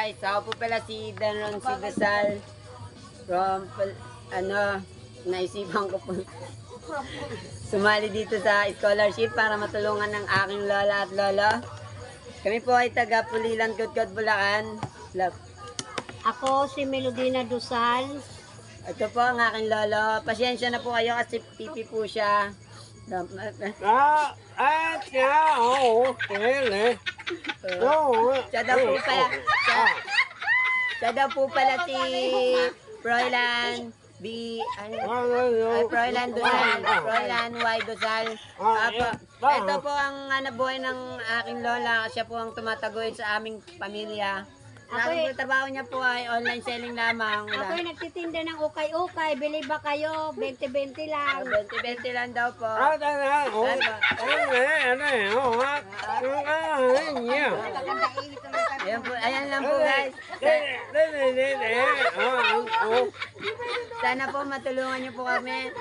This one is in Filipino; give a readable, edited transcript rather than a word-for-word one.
guys, ako po pala si Daron si Dasal from, naisipan ko po sumali dito sa scholarship para matulungan ng aking lola at lolo. Kami po ay taga Pulilan, Kudkod, Bulacan. Ako si Melodina Dusal. Ito po ang aking lolo. Pasensya na po kayo kasi pipi po siya. Siya daw po pala si Froilan Froilan Dusal, Froilan Y. Dusal. Ito po ang buhay ng aking lola. Siya po ang tumatagoy sa aming pamilya. Ang trabaho niya po ay online selling lamang. Ako'y nagtitinda ng ukay-ukay. Bili ba kayo? 20-20 lang. 20-20 lang daw po. Ayan po, ayan lang po guys. Sana po matulungan niyo po kami.